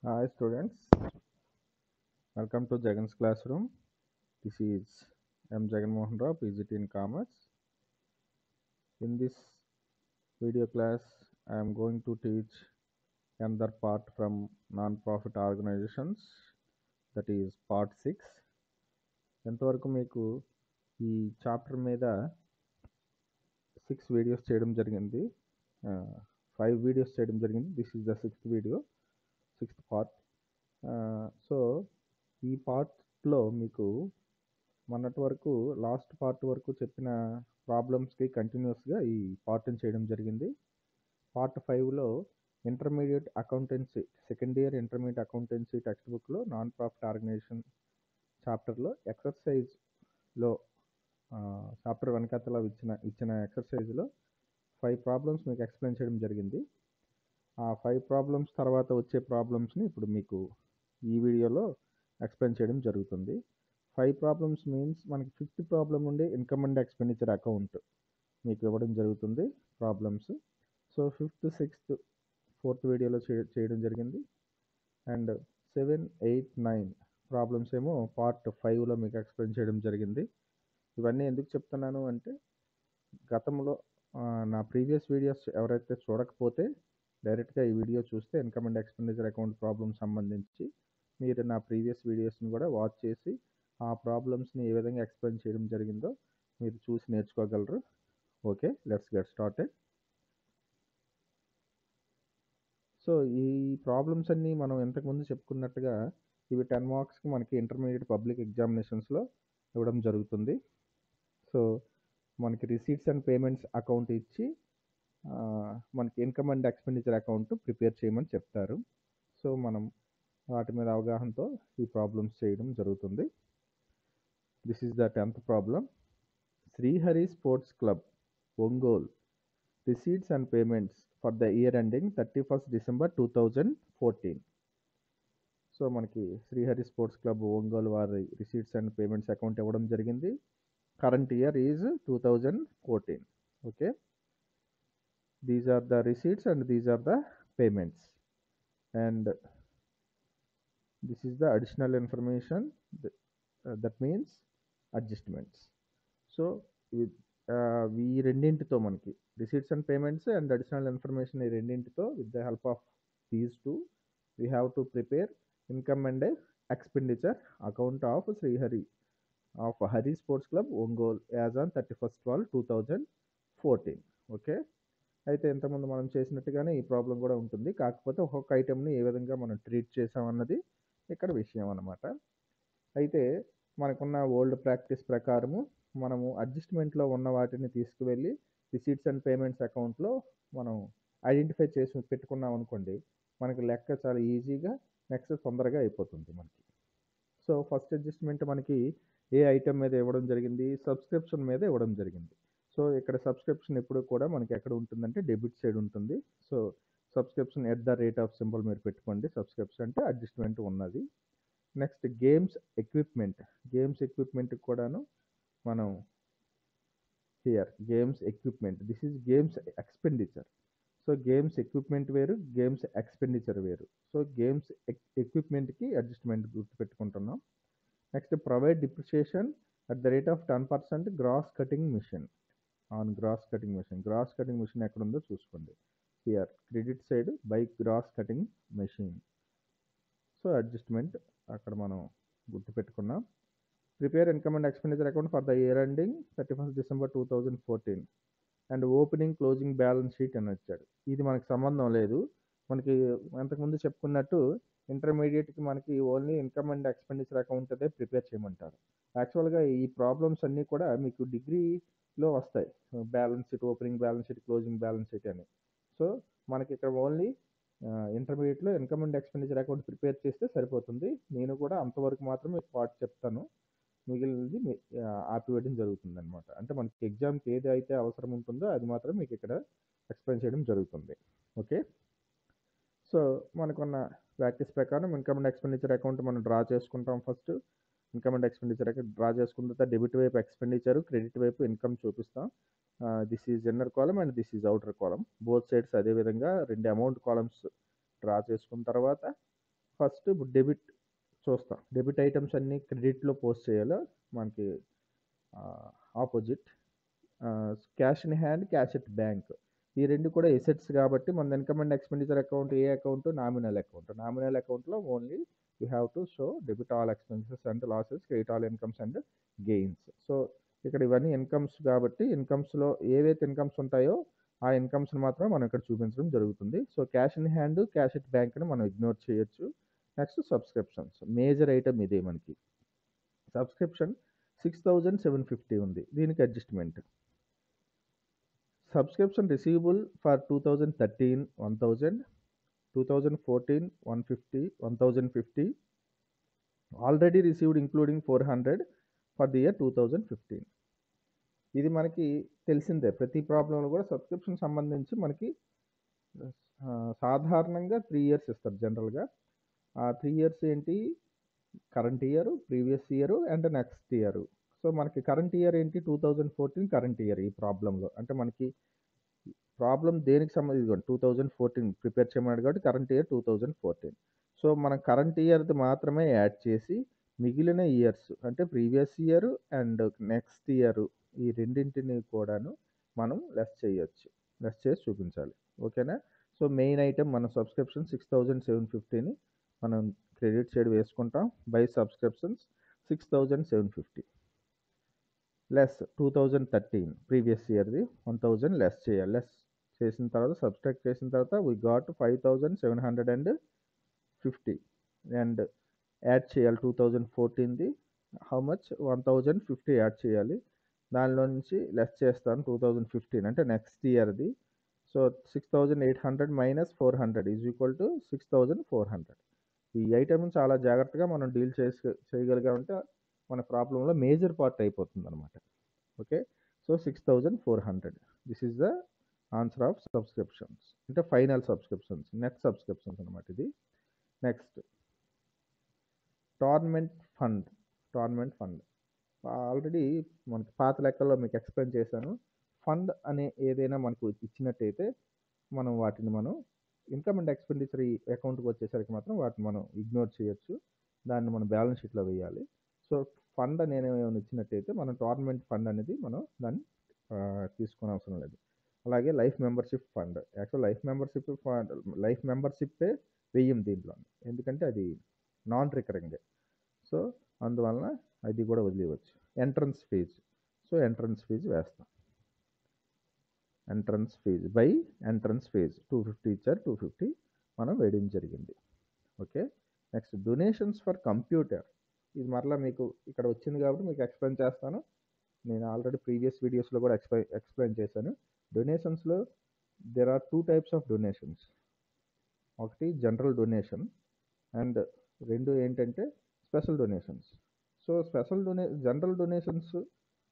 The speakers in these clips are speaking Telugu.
Hi students, welcome to Jagan's classroom. This is M. Jagan Mohan Rao, PGT in Commerce. In this video class, I am going to teach another part from non-profit organizations, that is part 6. ఎంతవరకు మీకు ఈ చాప్టర్ మీద 6 వీడియోస్ చేయడం జరిగింది, 5 వీడియోస్ చేయడం జరిగింది. This is the 6th video, 6th part. So ఈ పార్ట్లో మీకు మొన్నటి వరకు లాస్ట్ పార్ట్ వరకు చెప్పిన ప్రాబ్లమ్స్కి కంటిన్యూస్గా ఈ పార్ట్ని చేయడం జరిగింది. పార్ట్ 5లో intermediate accountancy, second year intermediate accountancy text బుక్లో నాన్ ప్రాఫిట్ ఆర్గనైజేషన్ చాప్టర్లో ఎక్సర్సైజ్లో చాప్టర్ వెనకతలో ఇచ్చిన ఎక్సర్సైజ్లో 5 ప్రాబ్లమ్స్ మీకు ఎక్స్ప్లెయిన్ చేయడం జరిగింది. ఆ 5 ప్రాబ్లమ్స్ తర్వాత వచ్చే ప్రాబ్లమ్స్ని ఇప్పుడు మీకు ఈ వీడియోలో ఎక్స్ప్లెయిన్ చేయడం జరుగుతుంది. 5 ప్రాబ్లమ్స్ మీన్స్ మనకి 5th ప్రాబ్లం నుండి ఇన్కమ్ అండ్ ఎక్స్పెండిచర్ అకౌంట్ మీకు ఇవ్వడం జరుగుతుంది problems. So 5th, 6th, 4th వీడియోలో చేయడం జరిగింది. అండ్ 7, 8, 9 ప్రాబ్లమ్స్ ఏమో పార్ట్ 5లో మీకు ఎక్స్ప్లెయిన్ చేయడం జరిగింది. ఇవన్నీ ఎందుకు చెప్తున్నాను అంటే, గతంలో నా ప్రీవియస్ వీడియోస్ ఎవరైతే చూడకపోతే డైరెక్ట్గా ఈ వీడియో చూస్తే income and expenditure account problem సంబంధించి మీరు నా ప్రీవియస్ వీడియోస్ని కూడా వాచ్ చేసి ఆ ప్రాబ్లమ్స్ని ఏ విధంగా ఎక్స్ప్లెయిన్ చేయడం జరిగిందో మీరు చూసి నేర్చుకోగలరు. Okay, let's get started. So ఈ ప్రాబ్లమ్స్ అన్నీ మనం ఇంతకుముందు చెప్పుకున్నట్టుగా ఇవి 10 మార్క్స్కి మనకి ఇంటర్మీడియట్ పబ్లిక్ ఎగ్జామినేషన్స్లో ఇవ్వడం జరుగుతుంది. సో మనకి రిసీట్స్ అండ్ పేమెంట్స్ అకౌంట్ ఇచ్చి మనకి income and expenditure account prepare చేయమని చెప్తారు. సో మనం వాటి మీద అవగాహనతో ఈ ప్రాబ్లమ్స్ చేయడం జరుగుతుంది. This is the 10th problem. Srihari sports club, Ongole, receipts and payments for the year ending 31st December 2014. So మనకి శ్రీహరి స్పోర్ట్స్ క్లబ్ ఒంగోలు వారి రిసీట్స్ అండ్ పేమెంట్స్ అకౌంట్ ఇవ్వడం జరిగింది. Current year is 2014. Okay, these are the receipts and these are the payments and this is the additional information, that means adjustments. So ఈ రెండింటితో మనకి receipts and payments and additional information ఈ రెండింటితో with the help of these two we have to prepare income and expenditure account of Srihari of Hari sports club Ongole as on 31st December 2014. Okay, అయితే ఇంతకుముందు మనం చేసినట్టుగానే ఈ ప్రాబ్లం కూడా ఉంటుంది, కాకపోతే ఒక్కొక్క ఐటెంని ఏ విధంగా మనం ట్రీట్ చేసామన్నది ఇక్కడ విషయం అన్నమాట. అయితే మనకున్న ఓల్డ్ ప్రాక్టీస్ ప్రకారము మనము అడ్జస్ట్మెంట్లో ఉన్న వాటిని తీసుకువెళ్ళి రిసీట్స్ అండ్ పేమెంట్స్ అకౌంట్లో మనం ఐడెంటిఫై చేసి పెట్టుకున్నాం అనుకోండి, మనకి లెక్క చాలా ఈజీగా నెక్స్ట్ తొందరగా అయిపోతుంది మనకి. సో ఫస్ట్ అడ్జస్ట్మెంట్ మనకి ఏ ఐటెం మీద ఇవ్వడం జరిగింది, సబ్స్క్రిప్షన్ మీద ఇవ్వడం జరిగింది. సో ఇక్కడ సబ్స్క్రిప్షన్ ఎప్పుడు కూడా మనకి ఎక్కడ ఉంటుందంటే డెబిట్ సైడ్ ఉంటుంది. So subscription at the rate of symbol మీరు పెట్టుకోండి, సబ్స్క్రిప్షన్ అంటే అడ్జస్ట్మెంట్ ఉన్నది. నెక్స్ట్ గేమ్స్ ఎక్విప్మెంట్ కూడాను మనం here games equipment, this is games expenditure. So games equipment వేరు, గేమ్స్ ఎక్స్పెండిచర్ వేరు. సో గేమ్స్ ఎక్విప్మెంట్కి అడ్జస్ట్మెంట్ గుర్తుపెట్టుకుంటున్నాం. Next provide depreciation at the rate of 10% grass cutting machine on grass cutting machine. Grass cutting machine ఎక్కడ ఉందో చూసుకోండి. Here credit side by grass cutting machine. So adjustment అక్కడ మనం గుర్తుపెట్టుకున్నాం. Prepare income and expenditure account for the year ending 31st December 2014 and opening closing balance sheet అని వచ్చాడు. ఇది మనకి సంబంధం లేదు. మనకి అంతకుముందు చెప్పుకున్నట్టు ఇంటర్మీడియట్కి మనకి only income and expenditure account అదే ప్రిపేర్ చేయమంటారు. యాక్చువల్గా ఈ ప్రాబ్లమ్స్ అన్నీ కూడా మీకు డిగ్రీలో వస్తాయి, balance sheet, opening balance sheet, closing balance sheet అని. సో మనకి ఇక్కడ ఓన్లీ ఇంటర్మీడియట్లో income and expenditure account prepare చేస్తే సరిపోతుంది. నేను కూడా అంతవరకు మాత్రమే పార్ట్ చెప్తాను, మిగిలినది ఆపివేయడం జరుగుతుంది అనమాట. అంటే మనకి ఎగ్జామ్కి ఏది అయితే అవసరం ఉంటుందో అది మాత్రం మీకు ఇక్కడ ఎక్స్ప్లెయిన్ చేయడం జరుగుతుంది. ఓకే, సో మనకున్న ప్రాక్టీస్ ప్రకారం ఇన్కమ్ అండ్ ఎక్స్పెండిచర్ అకౌంట్ మనం డ్రా చేసుకుంటాం. First income and expenditure account draw చేసుకున్న తర్వాత డెబిట్ వైపు ఎక్స్పెండిచర్, క్రెడిట్ వైపు ఇన్కమ్ చూపిస్తాం. This is inner column and this is outer column, both sides అదేవిధంగా 2 అమౌంట్ కాలమ్స్ డ్రా చేసుకున్న తర్వాత ఫస్ట్ ఇప్పుడు డెబిట్ చూస్తాం. డెబిట్ ఐటమ్స్ అన్నీ క్రెడిట్‌లో పోస్ట్ చేయాలా మనకి opposite. Cash in hand, cash at bank. ఈ 2 కూడా ఎసెట్స్ కాబట్టి మన ఇన్కమ్ అండ్ ఎక్స్‌పెండిచర్ అకౌంట్ ఏ అకౌంట్? Nominal account. నామినల్ అకౌంట్‌లో only you have to show debit all expenses and losses, credit all incomes and gains. So, ఇక్కడ ఇవన్నీ ఇన్కమ్స్ కాబట్టి ఇన్కమ్స్‌లో ఏవైతే ఇన్కమ్స్ ఉంటాయో ఆ ఇన్కమ్స్‌ని మాత్రం మనం ఇక్కడ చూపించడం జరుగుతుంది. So, cash in hand, cash at బ్యాంక్‌ని మనం ఇగ్నోర్ చేయొచ్చు. Next subscriptions. మేజర్ ఐటమ్ ఇదే మనకి. సబ్స్క్రిప్షన్ 6,750 ఉంది. దీనికి adjustment. Subscription receivable for 2013 1000, 2014 150, 1050 already received including 400 for the year 2015. ఇది మనకి తెలిసిందే. ప్రతి ప్రాబ్లంలో కూడా సబ్స్క్రిప్షన్ సంబంధించి మనకి సాధారణంగా 3 ఇయర్స్ ఇస్తారు జనరల్‌గా. ఆ 3 ఇయర్స్ ఏంటి? Current year, previous year and next year. So, మనకి కరెంట్ ఇయర్ ఏంటి? 2014 కరెంట్ ఇయర్ ఈ ప్రాబ్లంలో. అంటే మనకి ప్రాబ్లమ్ దేనికి ఇదిగోండి 2014 ప్రిపేర్ చేయమన్నాడు కాబట్టి కరెంట్ ఇయర్ 2014. సో, మనం కరెంట్ ఇయర్‌ది మాత్రమే యాడ్ చేసి మిగిలిన ఇయర్స్ అంటే previous year and next year ఈ రెండింటిని కూడాను మనం లెస్ చేయొచ్చు. లెస్ చేసి చూపించాలి. ఓకేనా? సో, మెయిన్ ఐటెమ్ మన సబ్స్క్రిప్షన్ 6,750ని మనం క్రెడిట్ సైడ్ వేసుకుంటాం. బై సబ్స్క్రిప్షన్స్ 6,750 లెస్ 2013 ప్రీవియస్ ఇయర్‌ది 1000 లెస్ చేయాలి. లెస్ చేసిన తర్వాత సబ్ట్రాక్ట్ చేసిన తర్వాత వి గాట్ 5,750 అండ్ యాడ్ చేయాలి 2014ది హౌ మచ్ 1050 యాడ్ చేయాలి. దానిలో నుంచి లెస్ చేస్తాను 2015 అంటే నెక్స్ట్ ఇయర్‌ది. So, 6,800 minus 400 is equal to 6,400. ఈ ఐటెమ్‌ని చాలా జాగ్రత్తగా మనం డీల్ చేయగలిగామంటే మన ప్రాబ్లమ్‌లో మేజర్ పార్ట్ అయిపోతుందన్నమాట. Okay. So, 6,400 this is the answer of subscriptions. అంటే ఫైనల్ సబ్స్క్రిప్షన్స్, నెట్ సబ్స్క్రిప్షన్స్ అనమాట ఇది. Next tournament fund. Tournament fund already మనకి పాత లెక్కల్లో మీకు ఎక్స్‌ప్లెయిన్ చేశాను. ఫండ్ అనే ఏదైనా మనకు ఇచ్చినట్టయితే మనం వాటిని మనం ఇన్కమ్ అండ్ ఎక్స్‌పెండిచర్ అకౌంట్‌కి వచ్చేసరికి మాత్రం వాటిని మనం ఇగ్నోర్ చేయొచ్చు. దాన్ని మనం బ్యాలెన్స్ షీట్‌లో వేయాలి. సో, ఫండ్ అనేది ఏమైనా ఇచ్చినట్టయితే మనం టోర్నమెంట్ ఫండ్ అనేది మనం దాన్ని తీసుకోనవసరం లేదు. అలాగే లైఫ్ మెంబర్‌షిప్ ఫండ్. లైఫ్ మెంబర్‌షిప్పే వెయ్యం దీంట్లో. ఎందుకంటే అది నాన్ రికరింగే. సో, అందువలన అది కూడా వదిలేయవచ్చు. Entrance fee. So, entrance fee వేస్తాం. Entrance fee by entrance fee 250 ఇచ్చారు 250 మనం వేయడం జరిగింది. Okay. Next donations for computer. ఇది మరలా మీకు ఇక్కడ వచ్చింది కాబట్టి మీకు ఎక్స్‌ప్లెయిన్ చేస్తాను. నేను ఆల్రెడీ ప్రీవియస్ వీడియోస్‌లో కూడా ఎక్స్‌ప్లెయిన్ చేశాను. డొనేషన్స్‌లో there are 2 types of donations. ఒకటి జనరల్ డొనేషన్ అండ్ 2 ఏంటంటే special donations. So, general donations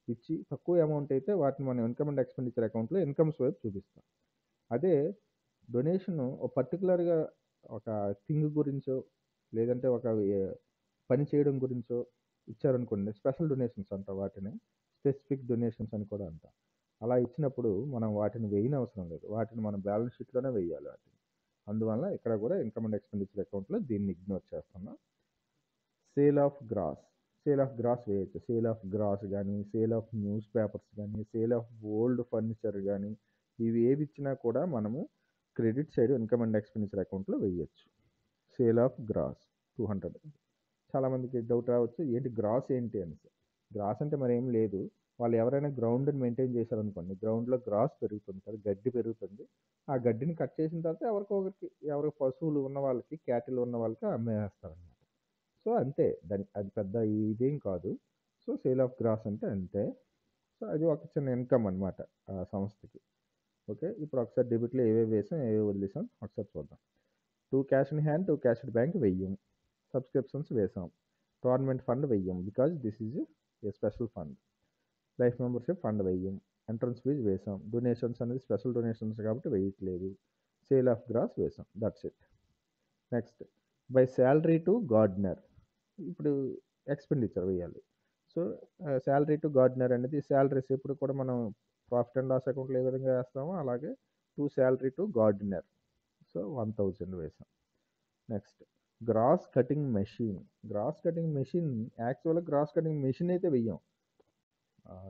ఇచ్చి తక్కువ అమౌంట్ అయితే వాటిని మనం ఇన్కమ్ అండ్ ఎక్స్‌పెండిచర్ అకౌంట్‌లో ఇన్కమ్స్ వైపు చూపిస్తాం. అదే డొనేషన్ పర్టిక్యులర్‌గా ఒక థింగ్ గురించో లేదంటే ఒక పని చేయడం గురించో ఇచ్చారనుకోండి స్పెషల్ డొనేషన్స్ అంటాం వాటిని. స్పెసిఫిక్ డొనేషన్స్ అని కూడా అంటాం. అలా ఇచ్చినప్పుడు మనం వాటిని వేయనవసరం లేదు. వాటిని మనం బ్యాలెన్స్ షీట్‌లోనే వేయాలి వాటిని. అందువలన ఇక్కడ కూడా ఇన్కమ్ అండ్ ఎక్స్‌పెండిచర్ అకౌంట్‌లో దీన్ని ఇగ్నోర్ చేస్తున్నాం. Sale of grass. Sale of grass వేయొచ్చు. సేల్ ఆఫ్ గ్రాస్ గానీ, సేల్ ఆఫ్ న్యూస్ పేపర్స్ గానీ, సేల్ ఆఫ్ ఓల్డ్ ఫర్నిచర్ గానీ, ఇవి ఏవి ఇచ్చినా కూడా మనము credit side income and expenditure అకౌంట్‌లో వేయొచ్చు. Sale of grass 200. చాలామందికి డౌట్ రావచ్చు. ఏంటి గ్రాస్ ఏంటి అనేసి. గ్రాస్ అంటే మరేం లేదు. వాళ్ళు ఎవరైనా గ్రౌండ్‌ని మెయింటైన్ చేశారనుకోండి. గ్రౌండ్‌లో గ్రాస్ పెరుగుతుంది కదా! గడ్డి పెరుగుతుంది. ఆ గడ్డిని కట్ చేసిన తర్వాత ఎవరికో ఒకరికి ఎవరి పశువులు ఉన్న వాళ్ళకి, క్యాటిల్ ఉన్న వాళ్ళకి అమ్మేస్తారనమాట. సో, అంతే. అది పెద్ద ఇదేం కాదు. సో, సేల్ ఆఫ్ గ్రాస్ అంటే అంతే. సో, అది ఒక చిన్న ఇన్కమ్ అనమాట ఆ సంస్థకి. ఓకే. ఇప్పుడు ఒకసారి డెబిట్‌లో ఏవేవి వేసాం, ఏవేవి వదిలేసాం ఒకసారి చూద్దాం. 2 cash in hand, 2 cash at bank వెయ్యం. సబ్స్క్రిప్షన్స్ వేసాం. టోర్నమెంట్ ఫండ్ వెయ్యం. Because this is a special fund. Life membership fund వెయ్యం. ఎంట్రన్స్ ఫీజ్ వేసాం. డొనేషన్స్ అనేది స్పెషల్ డొనేషన్స్ కాబట్టి వేయట్లేదు. సేల్ ఆఫ్ గ్రాస్ వేసాం. That's it. Next by salary to gardener. ఇప్పుడు ఎక్స్‌పెండిచర్ వేయాలి. సో, సాలరీ టు గార్డెనర్ అనేది సాలరీస్ ఎప్పుడు కూడా మనం ప్రాఫిట్ అండ్ లాస్ అకౌంట్‌లో ఏ విధంగా వేస్తామో అలాగే to salary to gardener. So, 1000 వేసాం. Next gross cutting machine. Gross cutting machine యాక్చువల్‌గా గ్రాస్ కటింగ్ మెషిన్ అయితే వెయ్యం.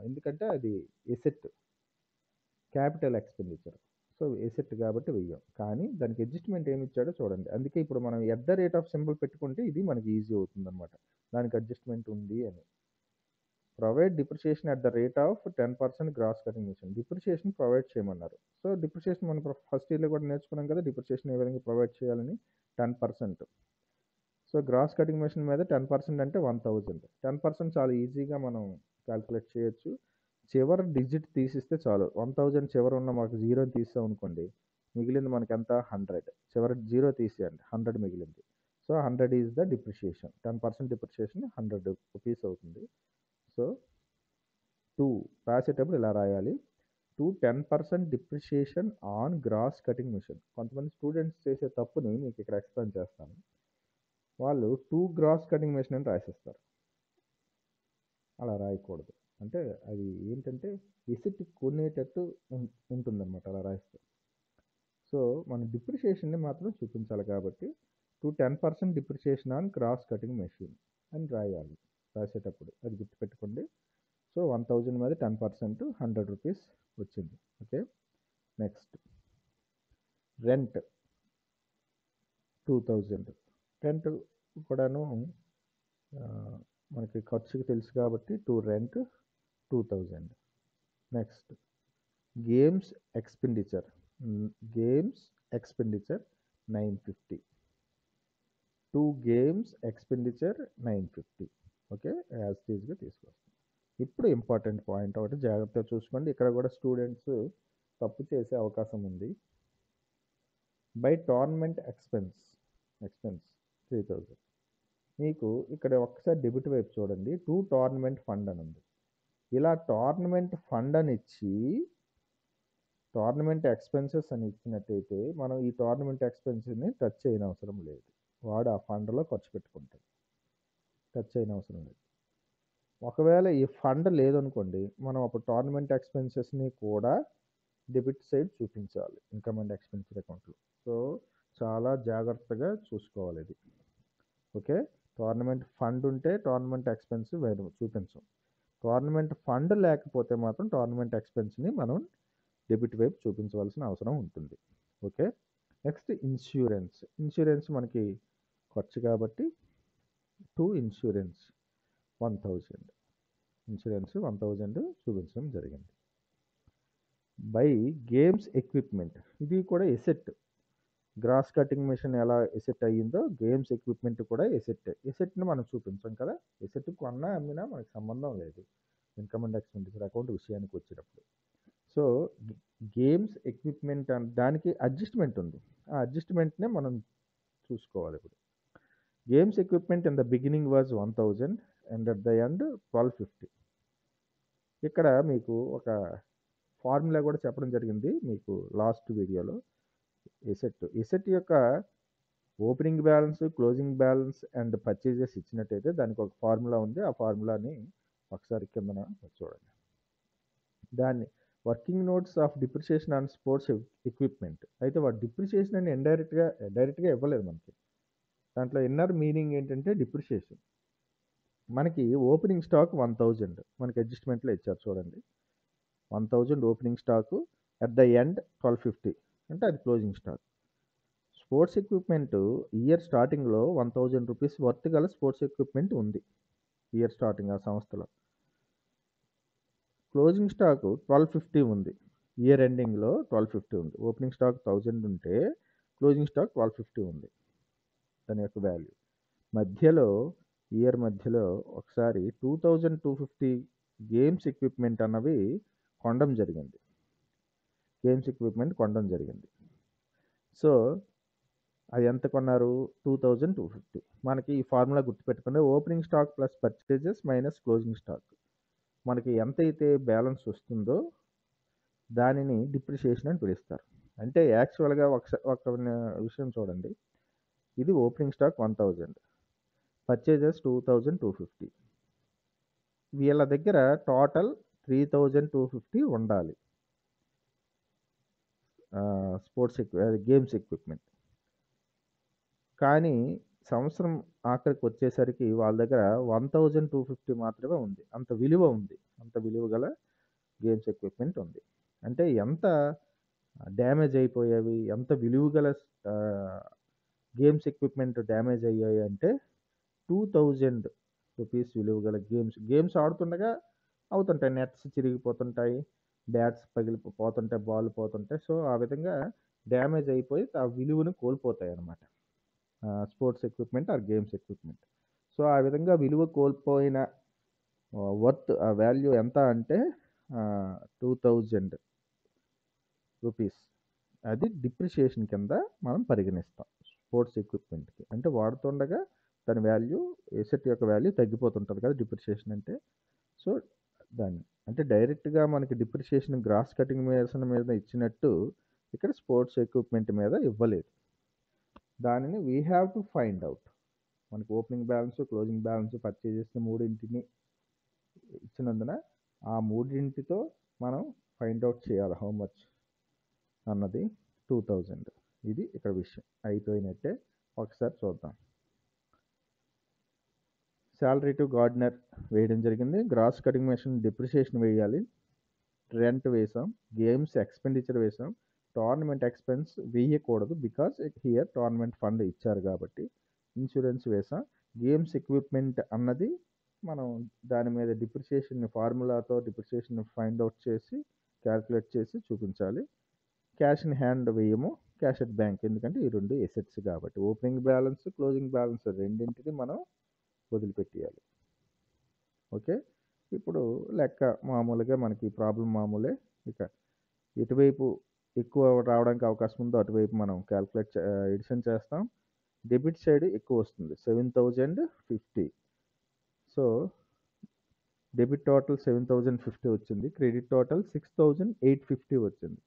ఎందుకంటే అది asset. Capital expenditure. So, asset కాబట్టి వెయ్యం. కానీ దానికి అడ్జస్ట్‌మెంట్ ఏమిచ్చాడో చూడండి. అందుకే ఇప్పుడు మనం at the rate of symbol పెట్టుకుంటే ఇది మనకి ఈజీ అవుతుందనమాట. దానికి అడ్జస్ట్‌మెంట్ ఉంది అని. Provide depreciation at the rate of 10% grass cutting machine. Depreciation provide చేయమన్నారు. సో, డిప్రిసియేషన్ మనం ఫస్ట్ ఇయర్‌లో కూడా నేర్చుకున్నాం కదా! డిప్రిసియేషన్ ఏ విధంగా ప్రొవైడ్ చేయాలని 10%. సో, గ్రాస్ కటింగ్ మెషిన్ మీద 10% అంటే 1000. 10% చాలా ఈజీగా మనం కాలిక్యులేట్ చేయొచ్చు. చివరి డిజిట్ తీసిస్తే చాలు. 1000 చివర ఉన్న మనకు జీరోని తీసామనుకోండి, మిగిలింది మనకెంత 100. చివరి జీరో తీసేయండి. 100 మిగిలింది. So, 100 is the depreciation. 10% depreciation 100 rupees అవుతుంది. సో, 2 రాసేటప్పుడు ఇలా రాయాలి. 10% depreciation on grass cutting machine. కొంతమంది స్టూడెంట్స్ చేసే తప్పుని మీకు ఇక్కడ ఎక్స్‌ప్లెయిన్ చేస్తాను. వాళ్ళు 2 గ్రాస్ కటింగ్ మెషిన్ అని రాసేస్తారు. అలా రాయకూడదు. అంటే అది ఏంటంటే ఎసెట్ కొనేటట్టు ఉంటుందన్నమాట అలా రాస్తే. సో, మన డిప్రిసియేషన్‌ని మాత్రం చూపించాలి కాబట్టి 10% depreciation on grass cutting machine అని రాయాలి రాసేటప్పుడు. అది గుర్తుపెట్టుకోండి. సో, 1000 మీద 10% 100 రూపీస్ వచ్చింది. ఓకే. Next rent 2000. రెంట్ కూడాను మనకి ఖర్చుకి తెలుసు కాబట్టి rent 2000. Next games expenditure. Games expenditure 950. 2 games expenditure 950. Okay. As it ఈస్‌గా తీసుకొస్తాం. ఇప్పుడు ఇంపార్టెంట్ పాయింట్ ఒకటి జాగ్రత్తగా చూసుకోండి. ఇక్కడ కూడా స్టూడెంట్స్ తప్పు చేసే అవకాశం ఉంది. By tournament expense 3000. మీకు ఇక్కడ ఒక్కసారి డెబిట్ వైపు చూడండి. టు టోర్నమెంట్ ఫండ్ అని ఉంది. ఇలా టోర్నమెంట్ ఫండ్ అని ఇచ్చి టోర్నమెంట్ ఎక్స్‌పెన్సెస్ అని ఇచ్చినట్టయితే మనం ఈ టోర్నమెంట్ ఎక్స్‌పెన్స్‌ని టచ్ చేయనవసరం లేదు. వాడు ఆ ఫండ్‌లో ఖర్చు పెట్టుకుంటాడు. టచ్ చేయనవసరం లేదు. ఒకవేళ ఈ ఫండ్ లేదనుకోండి, మనం అప్పుడు టోర్నమెంట్ ఎక్స్‌పెన్సెస్‌ని కూడా డెబిట్ సైడ్ చూపించాలి ఇన్‌కమ్ అండ్ ఎక్స్‌పెండిచర్ అకౌంట్‌లో. సో, చాలా జాగ్రత్తగా చూసుకోవాలి ఇది. ఓకే. టోర్నమెంట్ ఫండ్ ఉంటే టోర్నమెంట్ ఎక్స్‌పెన్స్ చూపించం. టోర్నమెంట్ ఫండ్ లేకపోతే మాత్రం టోర్నమెంట్ ఎక్స్‌పెన్స్‌ని మనం డెబిట్ వైపు చూపించవలసిన అవసరం ఉంటుంది. ఓకే. Next insurance. ఇన్సూరెన్స్ మనకి ఖర్చు కాబట్టి ఇన్సూరెన్స్ 1000. ఇన్సూరెన్స్ 1000 చూపించడం జరిగింది. By games equipment. ఇది కూడా ఎసెట్. గ్రాస్ కటింగ్ మెషిన్ ఎలా ఎసెట్ అయ్యిందో గేమ్స్ ఎక్విప్మెంట్ కూడా ఎసెట్టే. ఎసెట్‌ని మనం చూపించం కదా! ఎసెట్ కొన్నా అమ్మినా మనకు సంబంధం లేదు. ఇన్‌కమ్ అండ్ ఎక్స్‌పెండిచర్ అకౌంట్ విషయానికి వచ్చినప్పుడు. సో, గేమ్స్ ఎక్విప్మెంట్ దానికి అడ్జస్ట్‌మెంట్ ఉంది. ఆ అడ్జస్ట్‌మెంట్‌నే మనం చూసుకోవాలి ఇప్పుడు. Games equipment in the beginning was 1000 and at the end 1250. ఇక్కడ మీకు ఒక ఫార్ములా కూడా చెప్పడం జరిగింది మీకు లాస్ట్ వీడియోలో. ఎసెట్ యొక్క opening balance, closing balance and purchases ఇచ్చినట్టయితే దానికి ఒక ఫార్ములా ఉంది. ఆ ఫార్ములాని ఒకసారి కిందన చూడండి. దాన్ని working notes of depreciation on sports equipment. అయితే వాడు డిప్రిసియేషన్ అని డైరెక్ట్‌గా ఇవ్వలేదు మనకి. దాంట్లో ఇన్నర్ మీనింగ్ ఏంటంటే డిప్రిసియేషన్. మనకి ఓపెనింగ్ స్టాక్ 1000 మనకి అడ్జస్ట్‌మెంట్‌లో ఇచ్చారు చూడండి. 1000 opening stock at the end 1250 అంటే అది closing stock. Sports equipment year స్టార్టింగ్‌లో 1000 రూపీస్ వర్త్ గల స్పోర్ట్స్ ఎక్విప్మెంట్ ఉంది. ఇయర్ స్టార్టింగ్ ఆ సంస్థలో. క్లోజింగ్ స్టాక్ 1250 ఉంది. ఇయర్ ఎండింగ్‌లో 1250 ఉంది. ఓపెనింగ్ స్టాక్ 1000 ఉంటే క్లోజింగ్ స్టాక్ 1250 ఉంది. దాని యొక్క వాల్యూ. ఇయర్ మధ్యలో ఒకసారి 2250 గేమ్స్ ఎక్విప్మెంట్ అన్నవి కొనడం జరిగింది. సో, అది ఎంత కొన్నారు? 2250. మనకి ఈ ఫార్ములా గుర్తుపెట్టుకుంటే opening stock plus purchases minus closing stock. మనకి ఎంతైతే బ్యాలెన్స్ వస్తుందో దానిని డిప్రిసియేషన్ అని పిలుస్తారు. అంటే యాక్చువల్‌గా ఒక విషయం చూడండి. ఇది ఓపెనింగ్ స్టాక్ 1000. పర్చేజెస్ 2250. వీళ్ళ దగ్గర టోటల్ 3250 ఉండాలి. Games equipment. కానీ సంవత్సరం ఆఖరికొచ్చేసరికి వాళ్ళ దగ్గర 1250 మాత్రమే ఉంది. అంత విలువ ఉంది. అంత విలువ గల గేమ్స్ ఎక్విప్‌మెంట్ ఉంది. అంటే ఎంత డ్యామేజ్ అయిపోయేవి, ఎంత విలువ గల ఆహ్, గేమ్స్ ఎక్విప్‌మెంట్ డ్యామేజ్ అయ్యాయంటే 2000 రూపీస్ విలువ గల గేమ్స్ ఆడుతుండగా అవుతుంటాయి. నెట్స్ చిరిగిపోతుంటాయి. బ్యాట్స్ పోతుంటాయి. బాల్ పోతుంటాయి. సో, ఆ విధంగా డ్యామేజ్ అయిపోయి ఆ విలువను కోల్పోతాయన్నమాట. Sports equipment or games equipment. So, ఆ విధంగా విలువ కోల్పోయిన ఆ వాల్యూ ఎంత అంటే 2000 రూపీస్. అది డిప్రిషియేషన్ కింద మనం పరిగణిస్తాం. స్పోర్ట్స్ ఎక్విప్‌మెంట్‌కి. అంటే వాడుతుండగా దాని వాల్యూ ఎసెట్ యొక్క వాల్యూ తగ్గిపోతుంటది కదా! డిప్రిషియేషన్ అంటే. సో, దాన్ని అంటే డైరెక్ట్‌గా మనకి డిప్రిషియేషన్ గ్రాస్ కటింగ్ మీద ఇచ్చినట్టు ఇక్కడ స్పోర్ట్స్ ఎక్విప్‌మెంట్ మీద ఇవ్వలేదు. దానిని we have to find out. మనకి opening balance, closing balance purchase చేసిన మూడింటిని ఇచ్చినందున ఆ మూడింటితో మనం ఫైండ్ ఔట్ చేయాలి హౌ మచ్ అన్నది 2000. ఇది ఇక్కడ విషయం. అయిపోయినట్టే. ఒకసారి చూద్దాం. సాలరీ టు గార్డెనర్ వేయడం జరిగింది. గ్రాస్ కటింగ్ మెషిన్ డిప్రిషియేషన్ వేయాలి. రెంట్ వేసాం. గేమ్స్ ఎక్స్‌పెండిచర్ వేసాం. టోర్నమెంట్ ఎక్స్‌పెన్స్ వేయకూడదు. బికాజ్ హియర్ టోర్నమెంట్ ఫండ్ ఇచ్చారు కాబట్టి. ఇన్సూరెన్స్ వేసాం. గేమ్స్ ఎక్విప్‌మెంట్ అన్నది మనం దాని మీద డిప్రిషియేషన్ ఫార్ములాతో డిప్రిషియేషన్ ఫైండ్ ఔట్ చేసి, క్యాలిక్యులేట్ చేసి చూపించాలి. క్యాష్ ఇన్ హ్యాండ్ వేయము. Cash at bank. ఎందుకంటే ఈ 2 ఎసెట్స్ కాబట్టి. ఓపెనింగ్ బ్యాలెన్స్, క్లోజింగ్ బ్యాలెన్స్ రెండింటిని మనం వదిలిపెట్టేయాలి. ఓకే. ఇప్పుడు లెక్క మామూలుగా మనకి ప్రాబ్లమ్ మామూలే. ఇక ఎటువైపు ఎక్కువ రావడానికి అవకాశం ఉందో అటువైపు మనం ఎడిషన్ చేస్తాం. డెబిట్ సైడ్ ఎక్కువ వస్తుంది. 7050. సో, డెబిట్ టోటల్ 7050 వచ్చింది. క్రెడిట్ టోటల్ 6850 వచ్చింది.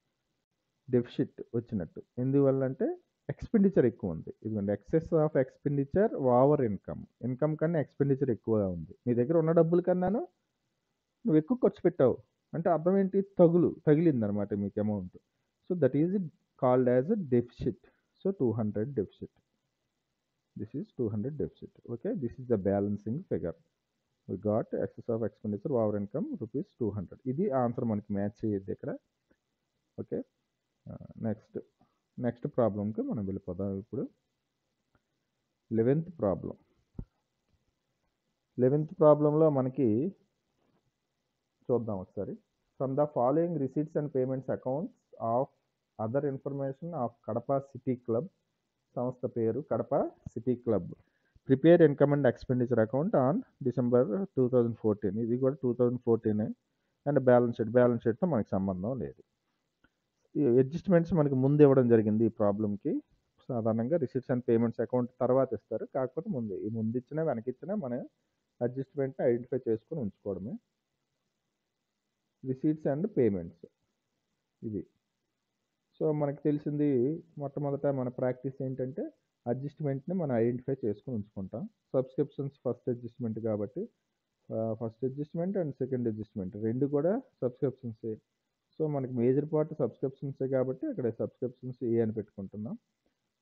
డెఫిసిట్ వచ్చినట్టు. ఎందువల్లంటే ఎక్స్‌పెండిచర్ ఎక్కువుంది. ఇదిగోండి excess of expenditure over income. Income కన్నా ఎక్స్‌పెండిచర్ ఎక్కువగా ఉంది. నీ దగ్గర ఉన్న డబ్బుల కన్నాను నువ్వు ఎక్కువ ఖర్చు పెట్టావు. అంటే అర్థం ఏంటి? తగిలిందనమాట మీకు amount. So, that is called as a deficit. So, 200 deficit. This is 200 deficit. Okay. This is the balancing figure. We got excess of expenditure over income rupees 200. ఇది ఆన్సర్ మనకి మ్యాచ్ అయ్యిద్ది ఇక్కడ. ఓకే. నెక్స్ట్ ప్రాబ్లమ్‌కి మనం వెళ్ళిపోదాం ఇప్పుడు. 11th problem. 11th ప్రాబ్లమ్‌లో మనకి చూద్దాం ఒకసారి. From the following receipts and payments accounts of other information of Kadapa city club. సంస్థ పేరు Kadapa city club. Prepare income and expenditure account on December 2014. ఇది కూడా 2014 అండ్ బ్యాలెన్స్ షీట్‌తో మనకి సంబంధం లేదు. ఈ అడ్జస్ట్‌మెంట్స్ మనకి ముందు ఇవ్వడం జరిగింది ఈ ప్రాబ్లమ్‌కి. సాధారణంగా రిసీట్స్ అండ్ పేమెంట్స్ అకౌంట్ తర్వాత ఇస్తారు. కాకపోతే ముందు ఇచ్చినా, వెనకిచ్చినా మనం అడ్జస్ట్‌మెంట్‌ని ఐడెంటిఫై చేసుకొని ఉంచుకోవడమే. రిసీట్స్ అండ్ పేమెంట్స్ ఇది. సో, మనకు తెలిసింది మొట్టమొదట మన ప్రాక్టీస్ ఏంటంటే అడ్జస్ట్‌మెంట్‌ని మనం ఐడెంటిఫై చేసుకొని ఉంచుకుంటాం. సబ్స్క్రిప్షన్స్ ఫస్ట్ అడ్జస్ట్‌మెంట్ కాబట్టి first adjustment and second adjustment 2 కూడా సబ్స్క్రిప్షన్సే. సో, మనకి మేజర్ పార్ట్ సబ్స్క్రిప్షన్సే కాబట్టి అక్కడ సబ్స్క్రిప్షన్స్ ఏ అని పెట్టుకుంటున్నాం.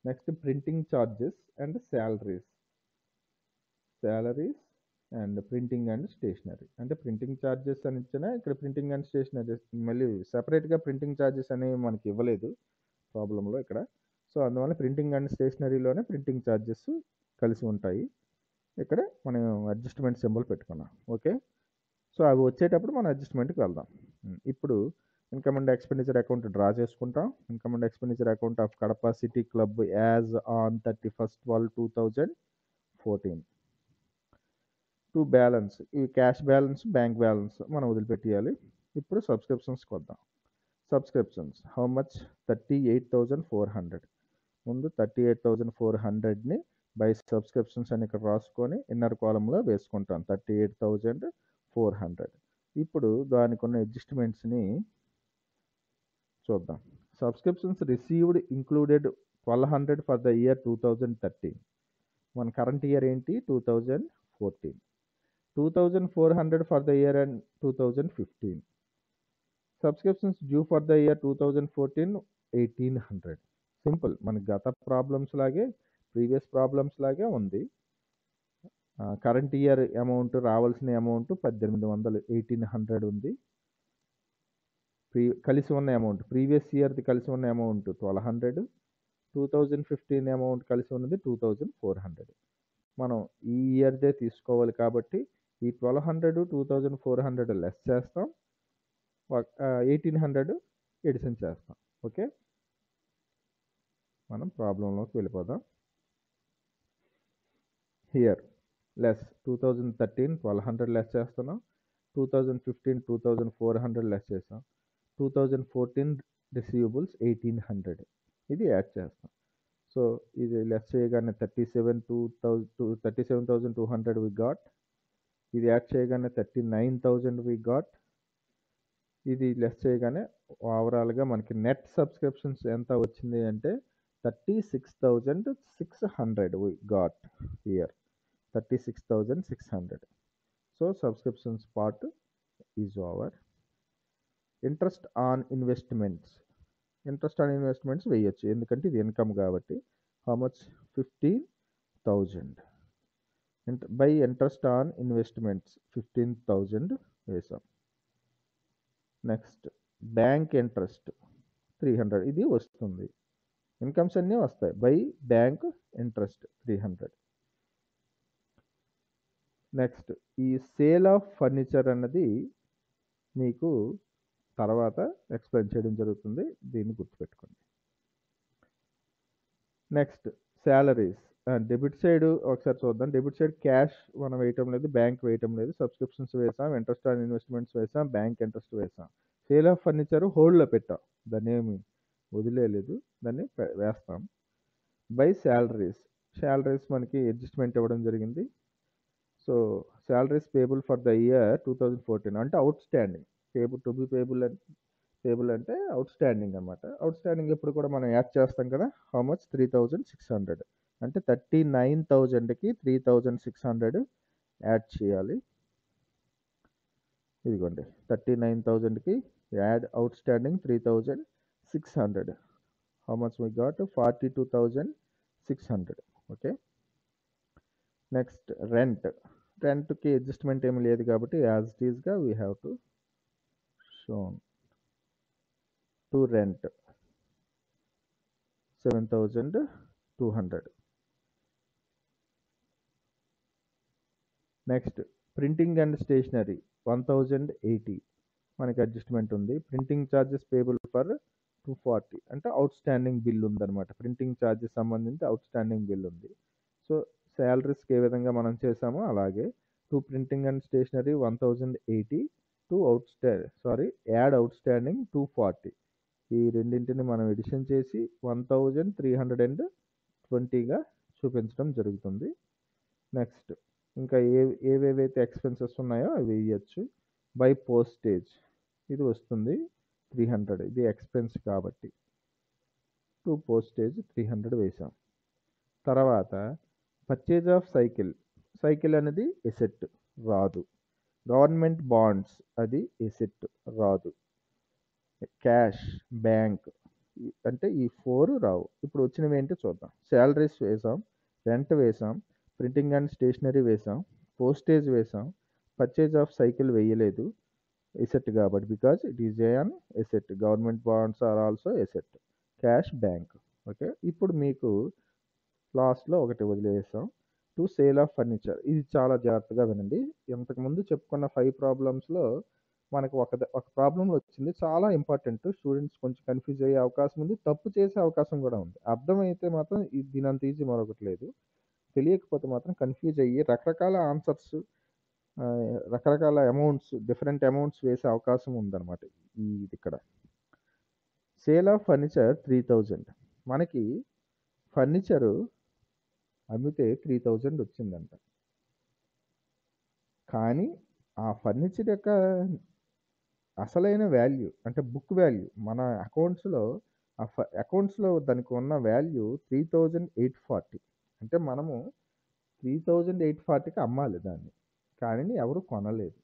Next printing charges and salaries and printing and stationery. అంటే ప్రింటింగ్ చార్జెస్ అని ఇచ్చినా ఇక్కడ ప్రింటింగ్ అండ్ స్టేషనరీ మళ్ళీ సెపరేట్‌గా ప్రింటింగ్ చార్జెస్ అనేవి మనకి ఇవ్వలేదు ప్రాబ్లమ్‌లో ఇక్కడ. సో, అందువల్ల ప్రింటింగ్ అండ్ స్టేషనరీలోనే ప్రింటింగ్ చార్జెస్ కలిసి ఉంటాయి. ఇక్కడ మనం అడ్జస్ట్‌మెంట్ సింబల్ పెట్టుకున్నాం. ఓకే. సో, అవి వచ్చేటప్పుడు మనం అడ్జస్ట్‌మెంట్‌కి వెళ్దాం. ఇప్పుడు income and expenditure account draw చేసుకుంటాం. Income and expenditure account of Kadapa city club as on 31/12/2014. To balance ఇవి క్యాష్ బ్యాలెన్స్, బ్యాంక్ బ్యాలెన్స్ మనం వదిలిపెట్టేయాలి. ఇప్పుడు సబ్స్క్రిప్షన్స్‌కి వద్దాం. Subscriptions how much 38,400. ముందు 38,400ని బై సబ్స్క్రిప్షన్స్ అని ఇక్కడ రాసుకొని ఇన్నర్ కాలమ్‌లో వేసుకుంటాం. 38,400. ఇప్పుడు దానికున్న అడ్జస్ట్‌మెంట్స్‌ని చూద్దాం. Subscriptions received included 1,200 for the year 2013. మన కరెంట్ ఇయర్ ఏంటి? 2014. 2,400 for the year end 2015. Subscriptions due for the year 2014 1,800. Simple. మన గత ప్రాబ్లమ్స్ లాగే ప్రీవియస్ ప్రాబ్లమ్స్ లాగే ఉంది. కరెంట్ ఇయర్ అమౌంట్ రావాల్సిన అమౌంట్ 1800 1800 ఉంది. కలిసి ఉన్న అమౌంట్ ప్రీవియస్ ఇయర్ది కలిసి ఉన్న అమౌంట్ 1200, 2015 అమౌంట్ కలిసి ఉన్నది 2400. మనం ఈ ఇయర్దే తీసుకోవాలి కాబట్టి ఈ 1200 2400 లెస్ చేస్తాం, 1800 ఎడిషన్ చేస్తాం. ఓకే, మనం ప్రాబ్లంలోకి వెళ్ళిపోదాం. హియర్ లెస్ 2013 1200 లెస్ చేస్తున్నాం, 2015 2400 లెస్ చేస్తాం, 2014 రిసీవబుల్స్ 1800 ఇది యాడ్ చేస్తాం. సో ఇది లెస్ చేయగానే 37,200 వి గాట్. ఇది యాడ్ చేయగానే 39,000 వి గాట్. ఇది లెస్ చేయగానే ఓవరాల్గా మనకి నెట్ సబ్స్క్రిప్షన్స్ ఎంత వచ్చింది అంటే 36,600 we got here, 36,600. So subscriptions part is over. Interest on investments వేయచ్చు ఎందుకంటే ఇది ఇన్కమ్ కాబట్టి. How much 15,000 by interest on investments 15,000 వేసాం. నెక్స్ట్ బ్యాంక్ ఇంట్రెస్ట్ 300 ఇది వస్తుంది, ఇన్కమ్స్ అన్నీ వస్తాయి. By bank interest 300. నెక్స్ట్ ఈ సేల్ ఆఫ్ ఫర్నిచర్ అన్నది మీకు తర్వాత ఎక్స్ప్లెయిన్ చేయడం జరుగుతుంది, దీన్ని గుర్తుపెట్టుకోండి. Next salaries. డెబిట్ సైడ్ ఒకసారి చూద్దాం. డెబిట్ సైడ్ క్యాష్ మనం వేయటం లేదు, బ్యాంక్ వేయటం లేదు. సబ్స్క్రిప్షన్స్ వేసాం, ఇంట్రెస్ట్ ఆన్ ఇన్వెస్ట్మెంట్స్ వేసాం, బ్యాంక్ ఇంట్రెస్ట్ వేసాం. సేల్ ఆఫ్ ఫర్నిచర్ హోల్డ్లో పెట్టాం, దాన్ని ఏమి వదిలేదు, దాన్ని వేస్తాం. బై శాలరీస్ మనకి అడ్జస్ట్మెంట్ ఇవ్వడం జరిగింది. So salaries payable for the year 2014 అంటే out standing. To be payable అంటే అవుట్ స్టాండింగ్ అనమాట. అవుట్ స్టాండింగ్ ఎప్పుడు కూడా మనం యాడ్ చేస్తాం కదా. హౌ మచ్ 3,600 అంటే 39,000కి 3,600 యాడ్ చేయాలి. ఇదిగోండి 39,000కి add outstanding 3,600. How much we got 42,600. Okay, next రెంట్కి అడ్జస్ట్మెంట్ ఏమి లేదు కాబట్టి యాజ్ ఇట్ ఈస్గా we have to shown to rent 7,200. Next printing and stationery 1,080 మనకి అడ్జస్ట్మెంట్ ఉంది. ప్రింటింగ్ ఛార్జెస్ పేబుల్ ఫర్ 240 అంటే అవుట్ స్టాండింగ్ బిల్ ఉందన్నమాట. ప్రింటింగ్ ఛార్జెస్ సంబంధించి అవుట్ స్టాండింగ్ బిల్ ఉంది. సో శాలరీస్కి ఏ విధంగా మనం చేసామో అలాగే to printing and stationery 1,080 to add outstanding 240. ఈ రెండింటిని మనం ఎడిషన్ చేసి 1,320గా చూపించడం జరుగుతుంది. నెక్స్ట్ ఇంకా ఏవేవైతే ఎక్స్పెన్సెస్ ఉన్నాయో అవి వేయచ్చు. బై పోస్టేజ్ ఇది వస్తుంది 300, ఇది ఎక్స్పెన్స్ కాబట్టి టు పోస్టేజ్ 300 వేసాం. తర్వాత పర్చేజ్ ఆఫ్ సైకిల్ అనేది ఎసెట్ రాదు. గవర్నమెంట్ బాండ్స్ అది ఎసెట్ రాదు. క్యాష్ బ్యాంక్ అంటే ఈ 4 రావు. ఇప్పుడు వచ్చినవి ఏంటో చూద్దాం. శాలరీస్ వేసాం, రెంట్ వేసాం, ప్రింటింగ్ అండ్ స్టేషనరీ వేసాం, పోస్టేజ్ వేసాం, పర్చేజ్ ఆఫ్ సైకిల్ వేయలేదు ఎసెట్ కాబట్టి because it is an asset. Government bonds are also asset. Cash bank. Okay, ఇప్పుడు మీకు లాస్ట్లో ఒకటి వదిలేసాం టు సేల్ ఆఫ్ ఫర్నిచర్. ఇది చాలా జాగ్రత్తగా వినండి. ఇంతకుముందు చెప్పుకున్న 5 ప్రాబ్లమ్స్లో మనకు ఒక ప్రాబ్లంలో వచ్చింది చాలా ఇంపార్టెంట్. స్టూడెంట్స్ కొంచెం కన్ఫ్యూజ్ అయ్యే అవకాశం ఉంది, తప్పు చేసే అవకాశం కూడా ఉంది. అర్థమైతే మాత్రం దీనంత ఈజీ మరొకటి లేదు. తెలియకపోతే మాత్రం కన్ఫ్యూజ్ అయ్యి రకరకాల ఆన్సర్స్, రకరకాల అమౌంట్స్, డిఫరెంట్ అమౌంట్స్ వేసే అవకాశం ఉందన్నమాట. ఇది ఇక్కడ సేల్ ఆఫ్ ఫర్నిచర్ 3,000. మనకి ఫర్నిచరు అమ్మితే 3,000 వచ్చిందంట. కానీ ఆ ఫర్నిచర్ యొక్క అసలైన వాల్యూ అంటే బుక్ వాల్యూ మన అకౌంట్స్లో దానికి ఉన్న వాల్యూ 3,840. అంటే మనము 3,840కి అమ్మాలి దాన్ని, కానీ ఎవరు కొనలేదు.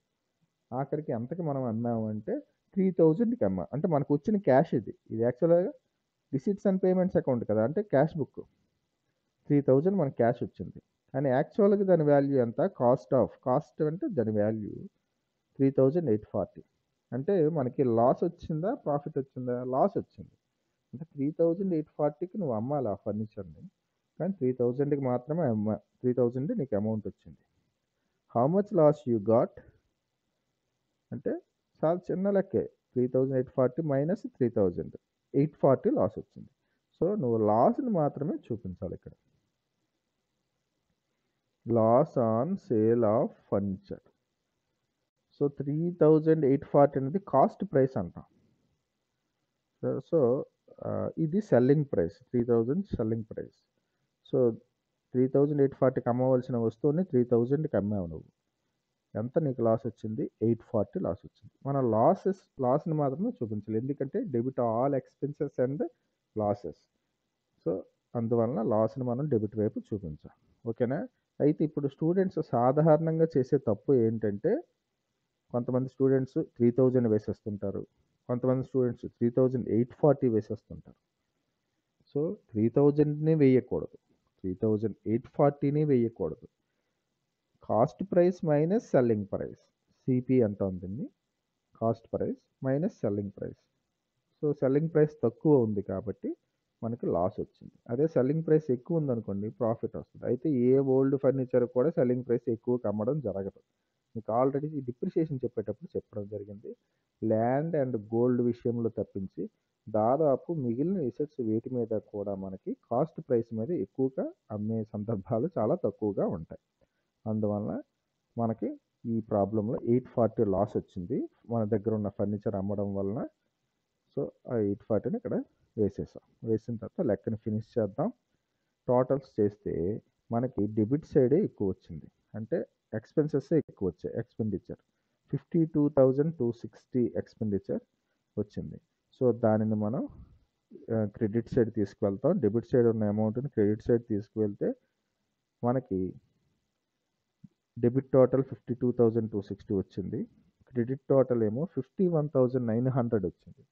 ఆఖరికి ఎంతకి మనం అమ్మాము అంటే 3,000కి అమ్మాం. అంటే మనకు వచ్చిన క్యాష్ ఇది యాక్చువల్గా రిసీట్స్ అండ్ పేమెంట్స్ అకౌంట్ కదా, అంటే క్యాష్ బుక్. 3000 మనకి క్యాష్ వచ్చింది. కానీ యాక్చువల్‌గా దాని వాల్యూ ఎంత? కాస్ట్ అంటే దాని వాల్యూ 3840. అంటే మనకి లాస్ వచ్చిందా? ప్రాఫిట్ వచ్చిందా? లాస్ వచ్చింది. అంటే 3840కి నువ్వు అమ్మాలి ఆ ఫర్నిచర్‌ని. కానీ 3000కి మాత్రమే 3000 నీకు అమౌంట్ వచ్చింది. How much loss you got? అంటే చాలా చిన్న లెక్కే. 3840 మైనస్ 3000 840 లాస్ వచ్చింది. సో, నువ్వు లాస్‌ని మాత్రమే చూపించాలి ఇక్కడ. Loss on sale of furniture. So, 3840 అనేది కాస్ట్ ప్రైస్ అంటాం. సో, ఇది selling price. 3000 selling price. So, 3840కి అమ్మవలసిన వస్తువుని 3000కి అమ్మావు నువ్వు. ఎంత నీకు లాస్ వచ్చింది? 840 లాస్ వచ్చింది. మనం లాస్‌ని మాత్రమే చూపించాలి. ఎందుకంటే debit all expenses and losses. So, అందువలన లాస్‌ని మనం డెబిట్ వైపు చూపించాలి. ఓకేనా? అయితే ఇప్పుడు స్టూడెంట్స్ సాధారణంగా చేసే తప్పు ఏంటంటే, కొంతమంది స్టూడెంట్స్ 3000 వేసేస్తుంటారు. కొంతమంది స్టూడెంట్స్ 3840 వేసేస్తుంటారు. సో, 3000ని వేయకూడదు. 3840ని వేయకూడదు. Cost price minus selling price. CP అంటాం దీన్ని. Cost price minus selling price. So, selling price తక్కువ ఉంది కాబట్టి మనకి లాస్ వచ్చింది. అదే సెల్లింగ్ ప్రైస్ ఎక్కువ ఉందనుకోండి ప్రాఫిట్ వస్తుంది. అయితే ఏ ఓల్డ్ ఫర్నిచర్ కూడా సెల్లింగ్ ప్రైస్ ఎక్కువకి అమ్మడం జరగదు. మీకు ఆల్రెడీ ఈ డిప్రిసియేషన్ చెప్పేటప్పుడు చెప్పడం జరిగింది. ల్యాండ్ అండ్ గోల్డ్ విషయంలో తప్పించి దాదాపు మిగిలిన ఎసెట్స్ వేటి మీద కూడా మనకి కాస్ట్ ప్రైస్ మీద ఎక్కువగా అమ్మే సందర్భాలు చాలా తక్కువగా ఉంటాయి. అందువలన మనకి ఈ ప్రాబ్లంలో 840 లాస్ వచ్చింది. మన దగ్గర ఉన్న ఫర్నిచర్ అమ్మడం వలన. సో, ఆ 840ని ఇక్కడ వేసేసాం. వేసిన తర్వాత లెక్కని ఫినిష్ చేద్దాం. టోటల్స్ చేస్తే మనకి డెబిట్ సైడే ఎక్కువ వచ్చింది. అంటే ఎక్స్‌పెన్సెస్సే ఎక్కువ వచ్చాయి. ఎక్స్‌పెండిచర్ 52,260 ఎక్స్‌పెండిచర్ వచ్చింది. సో, దానిని మనం క్రెడిట్ సైడ్ తీసుకువెళ్తాం. డెబిట్ సైడ్ ఉన్న అమౌంట్‌ని క్రెడిట్ సైడ్ తీసుకువెళ్తే మనకి డెబిట్ టోటల్ 52,260 వచ్చింది. క్రెడిట్ టోటల్ ఏమో 51,900 వచ్చింది.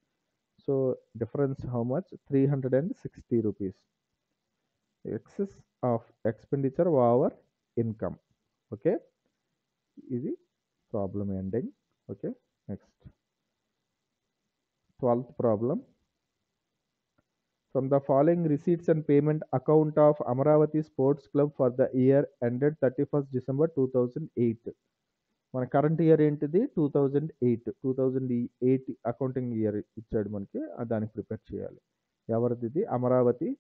So, difference how much? 360 rupees. Excess of expenditure over income. Okay. ఇది problem ending. Okay. Next 12th problem. From the following receipts and payment account of Amaravati Sports Club for the year ended 31st December 2008. మన కరెంట్ ఇయర్ ఏంటిది? 2008. 2008 అకౌంటింగ్ ఇయర్ ఇచ్చాడు మనకి. దానికి ప్రిపేర్ చేయాలి. ఎవరిదిది? Amaravati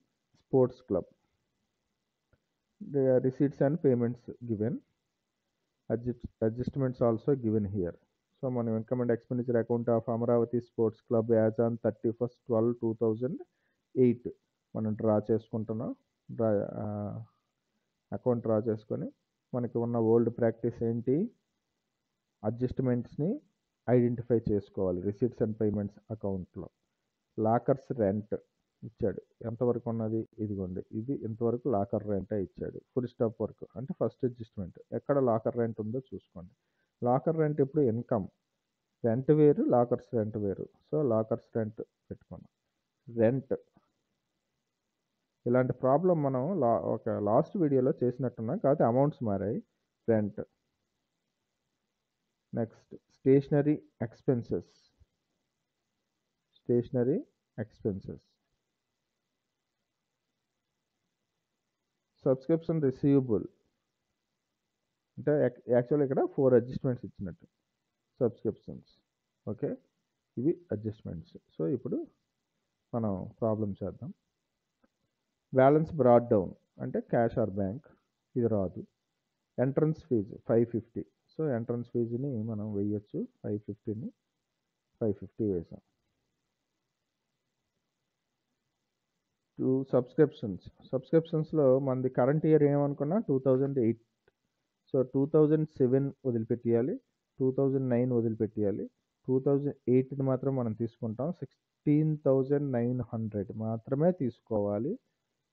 sports club. The receipts and payments given. Adjustments also given here. So, మనం income and expenditure account of Amaravati sports club as on 31/12/2008 మనం డ్రా చేసుకుంటున్నాం. అకౌంట్ డ్రా చేసుకొని మనకి ఉన్న ఓల్డ్ ప్రాక్టీస్ ఏంటి? అడ్జస్ట్మెంట్స్ని ఐడెంటిఫై చేసుకోవాలి రిసీట్స్ అండ్ పేమెంట్స్ అకౌంట్లో. లాకర్స్ రెంట్ ఇచ్చాడు. ఎంతవరకు ఉన్నది? ఇదిగోండి. ఇది ఇంతవరకు లాకర్ రెంటే ఇచ్చాడు. ఫుల్ స్టాప్ వరకు అంటే ఫస్ట్ అడ్జస్ట్మెంట్. ఎక్కడ లాకర్ రెంట్ ఉందో చూసుకోండి. లాకర్ రెంట్ ఇప్పుడు ఇన్కమ్. రెంట్ వేరు, లాకర్స్ రెంట్ వేరు. సో, లాకర్స్ రెంట్ పెట్టుకున్నాం. రెంట్ ఇలాంటి ప్రాబ్లం మనం ఒక లాస్ట్ వీడియోలో చేసినట్టున్నాం. కాకపోతే అమౌంట్స్ మారాయి. Rent. Next stationery expenses. Stationery expenses. Subscription receivable. అంటే యాక్చువల్‌గా ఇక్కడ 4 అడ్జస్ట్మెంట్స్ ఇచ్చినట్టు. సబ్స్క్రిప్షన్స్. ఓకే. ఇవి అడ్జస్ట్మెంట్స్. సో, ఇప్పుడు మనం ప్రాబ్లమ్ చేద్దాం. బ్యాలెన్స్ బ్రాట్ డౌన్ అంటే క్యాష్ ఆర్ బ్యాంక్. ఇది రాదు. Entrance fee 550. సో, ఎంట్రన్స్ ఫీజుని మనం వేయొచ్చు. 550ని 550 వేసాం. సబ్స్క్రిప్షన్స్‌లో మనది కరెంట్ ఇయర్ ఏమనుకున్నా 2008. సో, 2007 వదిలిపెట్టేయాలి. 2009 వదిలిపెట్టేయాలి. 2008ని మాత్రం మనం తీసుకుంటాం. 16,900 మాత్రమే తీసుకోవాలి.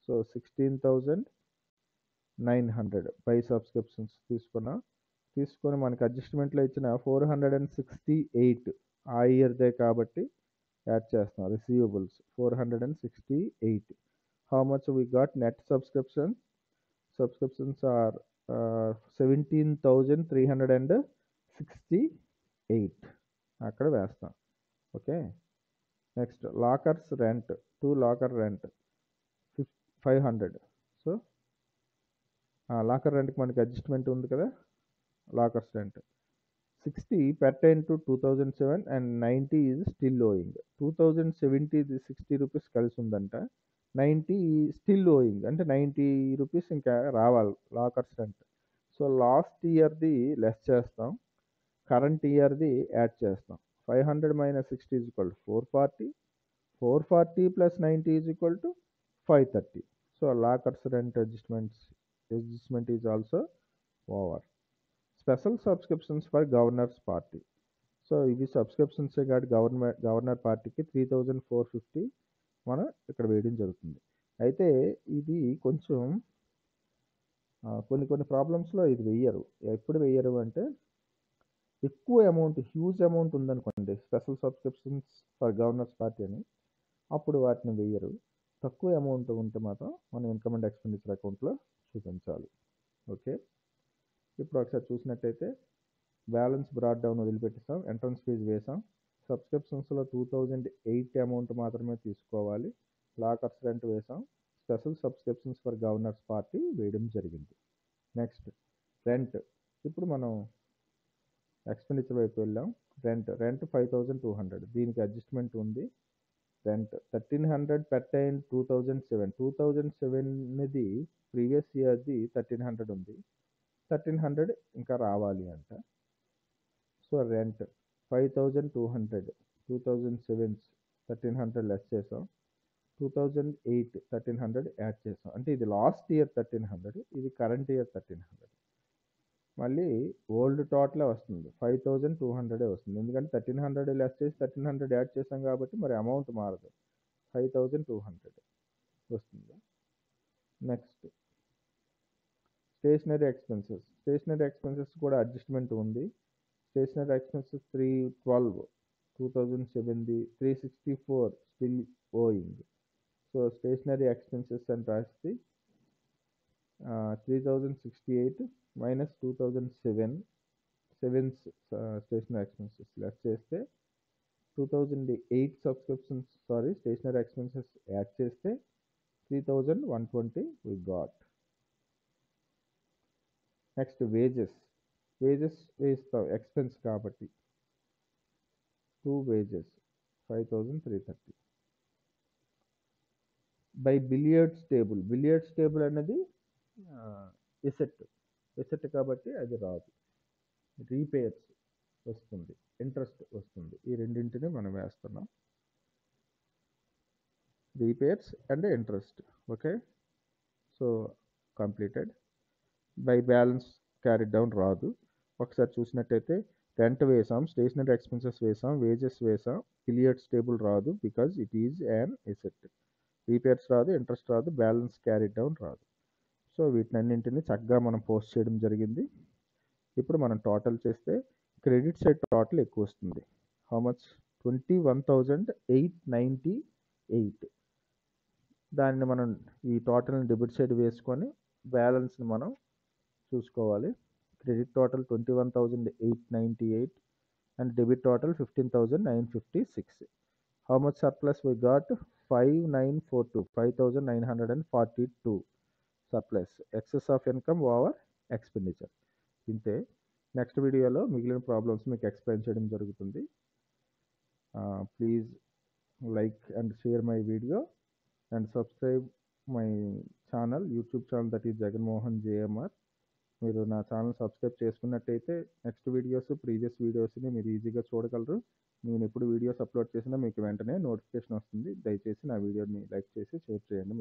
సో, 16,900 బై సబ్స్క్రిప్షన్స్ తీసుకున్నాం. తీసుకొని మనకి అడ్జస్ట్మెంట్లో ఇచ్చిన 468 ఆ ఇయర్‌దే కాబట్టి యాడ్ చేస్తున్నాం. Receivables 468. How much we got net subscription? Subscriptions are 17,368 అక్కడ వేస్తాం. Okay. Next lockers rent, 2 locker rent 500. So locker రెంట్కి మనకి అడ్జస్ట్మెంట్ ఉంది కదా, lockers rent 60 pertain to 2007 and 90 is still owing. 2070 60 rupees కలిసి ఉందంట, 90 స్టిల్ ఓయింగ్ అంటే 90 రూపీస్ ఇంకా రావాలి లాకర్స్ రెంట్. సో లాస్ట్ ఇయర్ది లెస్ చేస్తాం, కరెంట్ ఇయర్ది యాడ్ చేస్తాం. 500 - 60 is equal to 440, 440 plus 90 is equal to 530. So lockers rent adjustment is also over. Special subscriptions for governor's party. So ఇవి సబ్స్క్రిప్షన్సే కాబట్టి గవర్నర్ పార్టీకి 3,450 మనం ఇక్కడ వేయడం జరుగుతుంది. అయితే ఇది కొంచెం కొన్ని ప్రాబ్లమ్స్లో ఇది వెయ్యరు. ఎప్పుడు వెయ్యరు అంటే ఎక్కువ అమౌంట్, హ్యూజ్ అమౌంట్ ఉందనుకోండి special subscriptions for governors party అని, అప్పుడు వాటిని వెయ్యరు. తక్కువ అమౌంట్ ఉంటే మాత్రం మనం ఇన్కమ్ అండ్ ఎక్స్పెండిచర్ అకౌంట్లో చూపించాలి. ఓకే. ఇప్పుడు ఒకసారి చూసినట్టయితే బ్యాలెన్స్ బ్రాడ్ డౌన్ వదిలిపెట్టేసాం, ఎంట్రన్స్ ఫీజు వేసాం. సబ్స్క్రిప్షన్స్లో 2008 అమౌంట్ మాత్రమే తీసుకోవాలి. లాకర్స్ రెంట్ వేసాం. Special subscriptions for governors party వేయడం జరిగింది. Next rent. ఇప్పుడు మనం ఎక్స్పెండిచర్ వైపు వెళ్ళాం. రెంట్ 5,200, దీనికి అడ్జస్ట్మెంట్ ఉంది. Rent 1,300 pertain 2007. 2007ది ప్రీవియస్ ఇయర్ది 1,300 ఉంది, 1,300 ఇంకా రావాలి అంట. సో రెంట్ 5,200, 2007 1,300 లెస్ చేసాం, 2008 1,300 యాడ్ చేసాం. అంటే ఇది లాస్ట్ ఇయర్ 1,300, ఇది కరెంట్ ఇయర్ 1,300. మళ్ళీ ఓల్డ్ టోటలే వస్తుంది, 5,200 వస్తుంది. ఎందుకంటే 1,300 లెస్ చేసి 1,300 యాడ్ చేసాం కాబట్టి మరి అమౌంట్ మారదు, 5,200 వస్తుంది. Next stationery expenses. Stationery expenses కూడా అడ్జస్ట్మెంట్ ఉంది. స్టేషనరీ ఎక్స్పెన్సెస్ 312, 2007ది 364 still owing. So stationery expenses అని రాస్తే 3,068 minus 2007 స్టేషనరీ ఎక్స్పెన్సెస్ లెస్ చేస్తే 2008 స్టేషనరీ ఎక్స్పెన్సెస్ యాడ్ చేస్తే 3,120 we got. నెక్స్ట్ వేజెస్ వేస్తాం ఎక్స్పెన్స్ కాబట్టి 2 వేజెస్ 5,330. బై బిలియర్డ్స్ టేబుల్ అనేది ఎసెట్ కాబట్టి అది రాదు. రీపేయర్స్ వస్తుంది, ఇంట్రెస్ట్ వస్తుంది. ఈ రెండింటిని మనం వేస్తున్నాం, repairs and interest. Okay. So completed. By balance carry down రాదు. ఒకసారి చూసినట్టయితే రెంట్ వేసాం, స్టేషనరీ ఎక్స్పెన్సెస్ వేసాం, వేజెస్ వేసాం, బిలియర్డ్స్ టేబుల్ రాదు because it is an asset. Repairs రాదు, ఇంట్రెస్ట్ రాదు, బ్యాలెన్స్ క్యారీ డౌన్ రాదు. సో వీటినన్నింటినీ చక్కగా మనం పోస్ట్ చేయడం జరిగింది. ఇప్పుడు మనం టోటల్ చేస్తే క్రెడిట్ సైడ్ టోటల్ ఎక్కువ వస్తుంది. How much? 21,898. దాన్ని మనం ఈ టోటల్ని డెబిట్ సైడ్ వేసుకొని బ్యాలెన్స్ని మనం చూసుకోవాలి. Credit total 21,898 and debit total 15,956. How much surplus we got? 5,942, 5,942 surplus. Excess of income over expenditure. ఇంతే. నెక్స్ట్ వీడియోలో మిగిలిన ప్రాబ్లమ్స్ మీకు ఎక్స్ప్లెయిన్ చేయడం జరుగుతుంది. Please like and share my video and subscribe my channel, YouTube channel, that is Jaganmohan JMR. మీరు నా ఛానల్ సబ్స్క్రైబ్ చేసుకున్నట్టయితే నెక్స్ట్ వీడియోస్, ప్రీవియస్ వీడియోస్ని మీరు ఈజీగా చూడగలరు. నేను ఎప్పుడు వీడియోస్ అప్లోడ్ చేసినా మీకు వెంటనే నోటిఫికేషన్ వస్తుంది. దయచేసి నా వీడియోని లైక్ చేసి షేర్ చేయండి.